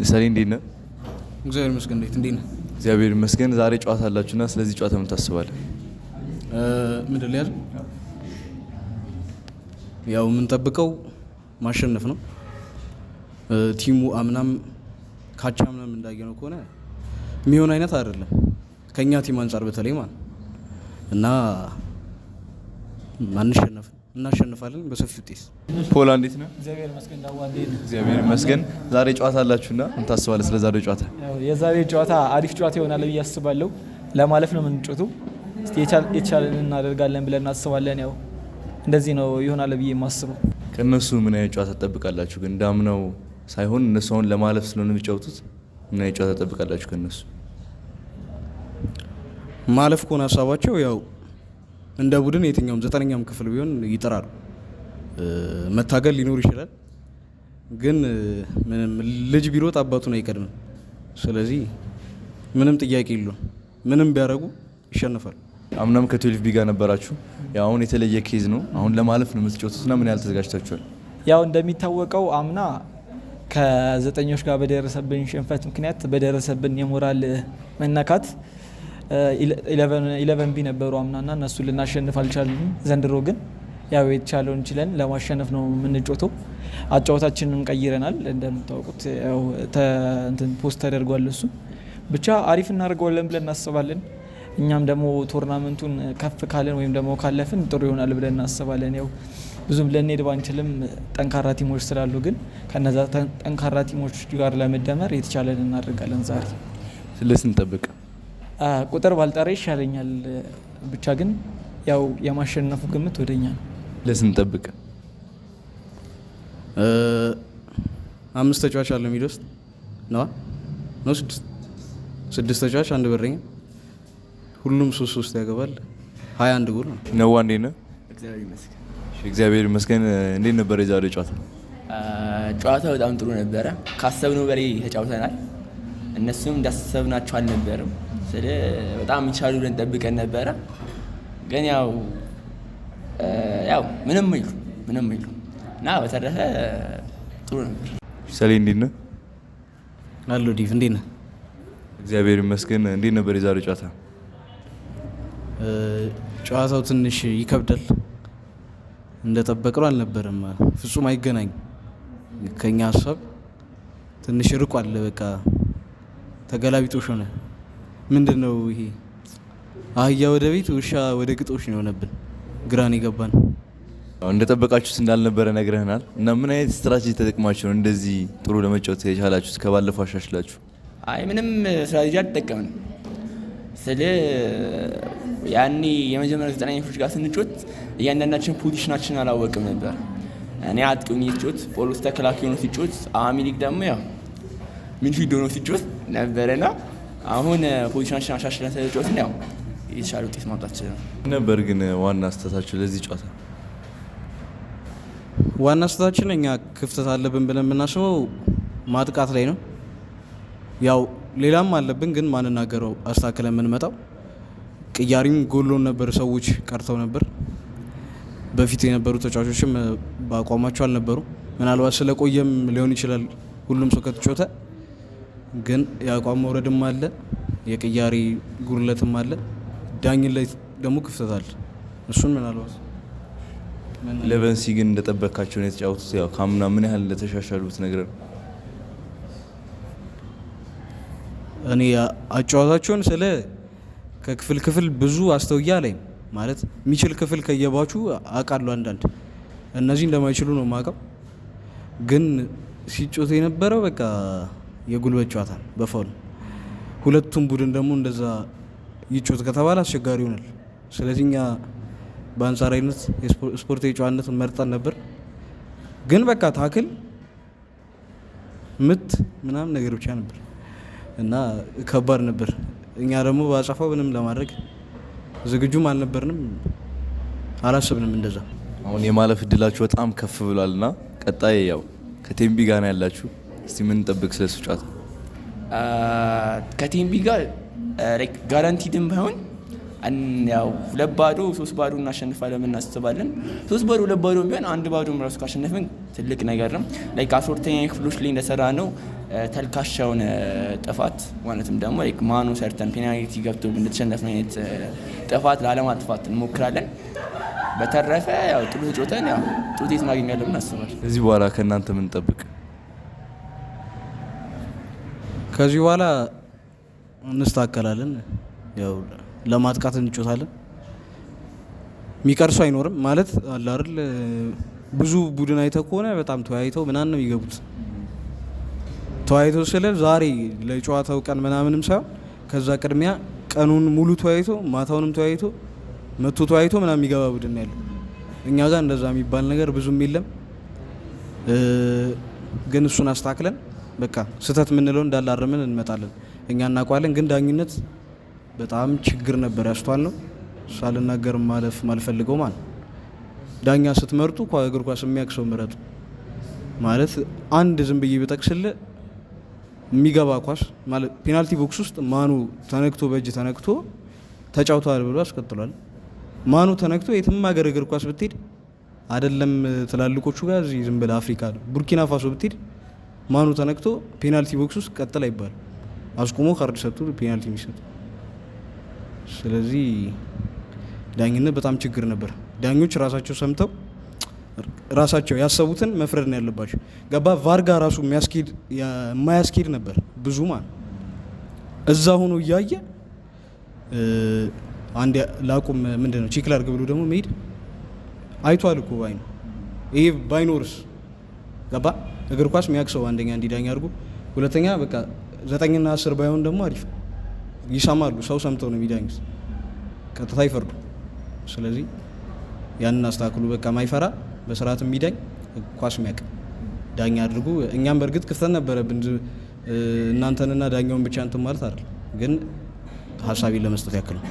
ሰሌ እንዴት ነህ? እግዚአብሔር ይመስገን። እንዴት ነህ? እግዚአብሔር ይመስገን። ዛሬ ጨዋታ አላችሁና ስለዚህ ጨዋታ ምን ታስባለህ? ምንድን ላይ አይደል? ያው የምንጠብቀው ማሸነፍ ነው። ቲሙ አምናም ካቻምናም እንዳየነው ከሆነ የሚሆን አይነት አይደለም ከኛ ቲም አንጻር በተለይ ማለት እና እናሸንፋለን በሰፊ ውጤት። ፖላ እንዴት ነው? እግዚአብሔር ይመስገን። ዳዋ እንዴት ነው? እግዚአብሔር ይመስገን። ዛሬ ጨዋታ አላችሁና ምን ታስባለህ ስለ ዛሬው ጨዋታ? የዛሬ ጨዋታ አሪፍ ጨዋታ ይሆናል ብዬ አስባለሁ። ለማለፍ ነው የምንጮተው። እስቲ የቻለን እናደርጋለን ብለን እናስባለን። ያው እንደዚህ ነው ይሆናል ብዬ የማስበው። ከነሱ ምን አይነት ጨዋታ ትጠብቃላችሁ? ግን እንዳምነው ሳይሆን እነሱ አሁን ለማለፍ ስለሆነ የሚጫወቱት ምን አይነት ጨዋታ ትጠብቃላችሁ ከነሱ? ማለፍ ከሆነ ሀሳባቸው ያው እንደ ቡድን የትኛውም 9ኛም ክፍል ቢሆን ይጥራሉ። መታገል ሊኖር ይችላል፣ ግን ምንም ልጅ ቢሮጥ አባቱን አይቀድምም። ስለዚህ ምንም ጥያቄ የለውም። ምንም ቢያደርጉ ይሸነፋል። አምናም ከ12 ጋር ነበራችሁ። ያው አሁን የተለየ ኬዝ ነው። አሁን ለማለፍ ነው የምትጫወቱትና ምን ያህል ተዘጋጅታችኋል? ያው እንደሚታወቀው አምና ከ9ኞች ጋር በደረሰብን ሽንፈት ምክንያት በደረሰብን የሞራል መነካት 11 ቢ ነበሩ አምናና እነሱ ልናሸንፍ አልቻልንም። ዘንድሮ ግን ያው የተቻለውን ችለን ለማሸነፍ ነው የምንጮተው። አጫወታችንን ቀይረናል። እንደምታውቁት ያው ፖስት ተደርጓል። እሱ ብቻ አሪፍ እናደርገዋለን ብለን እናስባለን። እኛም ደግሞ ቶርናመንቱን ከፍ ካለን ወይም ደግሞ ካለፍን ጥሩ ይሆናል ብለን እናስባለን። ያው ብዙም ልንሄድ ባንችልም ጠንካራ ቲሞች ስላሉ ግን ከነዛ ጠንካራ ቲሞች ጋር ለመደመር የተቻለን እናደርጋለን። ዛሬ ስለዚህ እንጠብቅ። ቁጥር ባልጠራ ይሻለኛል። ብቻ ግን ያው የማሸነፉ ግምት ወደኛ ነው። ለስን እንጠብቅ። 5 ተጫዋች አለ የሚደርስ ነው 6 ተጫዋች አንድ በረኛ ሁሉም 3 ያገባል። 21 ጎል ነው። ነዋ እንዴት ነው? እግዚአብሔር ይመስገን። እግዚአብሔር ይመስገን። እንዴት ነበር የዛሬው ጨዋታ? ጨዋታው በጣም ጥሩ ነበረ። ካሰብነው በላይ ተጫውተናል። እነሱም እንዳሰብናቸው አልነበረም። በጣም ይቻሉ ብለን ጠብቀን ነበረ። ግን ያው ምንም ይሉ እና በተረፈ ጥሩ ነበር። ሰሌ እንዴት ነህ? አሎ ዲቭ እንዴት ነህ? እግዚአብሔር ይመስገን። እንዴት ነበር የዛሬው ጨዋታ? ጨዋታው ትንሽ ይከብዳል። እንደጠበቅነው አልነበረም። ፍጹም አይገናኝም። ከኛ ሀሳብ ትንሽ ርቋል። በቃ ተገላቢጦሽ ሆነ። ምንድን ነው ይሄ? አህያ ወደ ቤት ውሻ ወደ ግጦሽ ነው የሆነብን። ግራን የገባን እንደጠበቃችሁት እንዳልነበረ ነግረህናል። እና ምን አይነት ስትራቴጂ ተጠቅማችሁ ነው እንደዚህ ጥሩ ለመጫወት የቻላችሁት? ከባለፈው አሻሽላችሁ? ምንም ስትራቴጂ አልተጠቀምንም። ያኔ የመጀመሪያ 9ኛ ክፍሎች ጋር ስንጮት እያንዳንዳችን ፖዚሽናችን አላወቅም ነበር። እኔ አጥቂኝ ሲጮት፣ ፖሎስ ተከላካይ ሆኖ ሲጮት፣ አሚሊክ ደግሞ ያው ሚድፊልድ ሆኖ ሲጮት ነበረና አሁን ፖዚሽናችን አሻሽለን ስለጮትን ያው የተሻለ ውጤት ማምጣት ችለናል። ነበር ግን ዋና ስህተታችሁ ለዚህ ጨዋታ? ዋና ስህተታችን እኛ ክፍተት አለብን ብለን የምናስበው ማጥቃት ላይ ነው። ያው ሌላም አለብን ግን ማንናገረው አስተካክለን የምንመጣው። ቅያሪም ጎሎን ነበር፣ ሰዎች ቀርተው ነበር። በፊት የነበሩ ተጫዋቾችም በአቋማቸው አልነበሩ። ምናልባት ስለቆየም ሊሆን ይችላል ሁሉም ሰው ከተጫወተ። ግን የአቋም መውረድም አለ፣ የቅያሪ ጉድለትም አለ፣ ዳኝን ላይ ደግሞ ክፍተት አለ። እሱን ምናልባት ለቨንሲ ግን እንደጠበቃቸው ነው የተጫወቱት። ያው ካምና ምን ያህል እንደተሻሻሉት ነገር እኔ አጫዋታቸውን ስለ ከክፍል ክፍል ብዙ አስተውያ ላይ ማለት የሚችል ክፍል ከየባቹ አውቃለሁ። አንዳንድ እነዚህ እንደማይችሉ ነው የማውቀው። ግን ሲጮት የነበረው በቃ የጉልበት ጨዋታ በፋውል። ሁለቱም ቡድን ደግሞ እንደዛ ይጮት ከተባለ አስቸጋሪ ይሆናል። ስለዚህ እኛ በአንጻራዊነት ስፖርታዊ ጨዋነት መርጠን ነበር። ግን በቃ ታክል ምት ምናምን ነገር ብቻ ነበር እና ከባድ ነበር። እኛ ደግሞ በአጸፋው ምንም ለማድረግ ዝግጁም አልነበርንም፣ አላሰብንም እንደዛ። አሁን የማለፍ እድላችሁ በጣም ከፍ ብሏልና ቀጣይ ያው ከቴምቢ ጋር ነው ያላችሁ። እስቲ ምን እንጠብቅ ስለሱ ጨዋታ? ከቴምቢ ጋር ጋራንቲድም ባይሆን ያው 2-0 3-0 እናሸንፋለን እናስባለን። 3-0 2-0 ቢሆን 1-0 ራሱ ካሸነፍን ትልቅ ነገር ነው። ላይክ 12ኛ ክፍሎች ላይ እንደሰራ ነው ተልካሻውን ጥፋት ማለትም ደግሞ ማኑ ሰርተን ፔናልቲ ገብቶ እንደተሸነፍን አይነት ጥፋት ላለማጥፋት እንሞክራለን። በተረፈ ያው ጥሩ ተጫውተን ያው ጥሩ ውጤት እናገኛለን ብለን አስባለሁ። ከዚህ በኋላ ከእናንተ ምን እንጠብቅ? ከዚህ በኋላ እንስተካከላለን። ያው ለማጥቃት እንጮታለን። የሚቀርሱ አይኖርም ማለት አለ አይደል። ብዙ ቡድን አይተህ ከሆነ በጣም ተወያይተው ምናምን ነው የሚገቡት። ተወያይተው ስለ ዛሬ ለጨዋታው ቀን ምናምንም ሳይሆን ከዛ ቅድሚያ ቀኑን ሙሉ ተወያይቶ ማታውንም ተወያይቶ መቶ ተወያይቶ ምናምን የሚገባ ቡድን ያለው። እኛ ጋር እንደዛ የሚባል ነገር ብዙም የለም። ግን እሱን አስተካክለን በቃ ስህተት የምንለው እንዳላረምን እንመጣለን። እኛ እናውቀዋለን። ግን ዳኝነት በጣም ችግር ነበር ያስተዋል ነው ሳልናገር ማለፍ ማልፈልገው ማለት ዳኛ ስትመርጡ እግር ኳስ የሚያክሰው ምረጡ ማለት አንድ ዝም ብዬ ብጠቅስልህ የሚገባ ኳስ ማለት ፔናልቲ ቦክስ ውስጥ ማኑ ተነክቶ በእጅ ተነክቶ ተጫውቷል ብሎ አስቀጥሏል። ማኑ ተነክቶ የትም ሀገር እግር ኳስ ብትሄድ አይደለም ትላልቆቹ ጋር እዚህ ዝም ብለህ አፍሪካ ቡርኪና ፋሶ ብትሄድ ማኑ ተነክቶ ፔናልቲ ቦክስ ውስጥ ቀጥል አይባልም። አስቆሞ ካርድ ሰጡ ፔናልቲ የሚሰጡ። ስለዚህ ዳኝነት በጣም ችግር ነበር። ዳኞች ራሳቸው ሰምተው ራሳቸው ያሰቡትን መፍረድ ነው ያለባቸው። ገባ ቫርጋ ራሱ የማያስኬድ ነበር ብዙ ማለት እዛ ሆኖ እያየ አንድ ላቁም ምንድነው ቼክ ላድርግ ብሎ ደግሞ መሄድ አይቷል እኮ ባይ ነው። ይሄ ባይኖርስ ገባ እግር ኳስ የሚያክሰው አንደኛ እንዲዳኝ አድርጎ፣ ሁለተኛ በቃ 9 እና 10 ባይሆን ደግሞ አሪፍ ይሰማሉ። ሰው ሰምተው ነው የሚዳኙት፣ ቀጥታ ይፈርዱ። ስለዚህ ያንን አስተካክሉ። በቃ ማይፈራ በስርዓት የሚዳኝ ኳስ የሚያውቅ ዳኛ አድርጉ። እኛም በእርግጥ ክፍተት ነበረብን እናንተንና ዳኛውን ብቻ እንትን ማለት አይደል፣ ግን ሀሳቤን ለመስጠት ያክል ነው።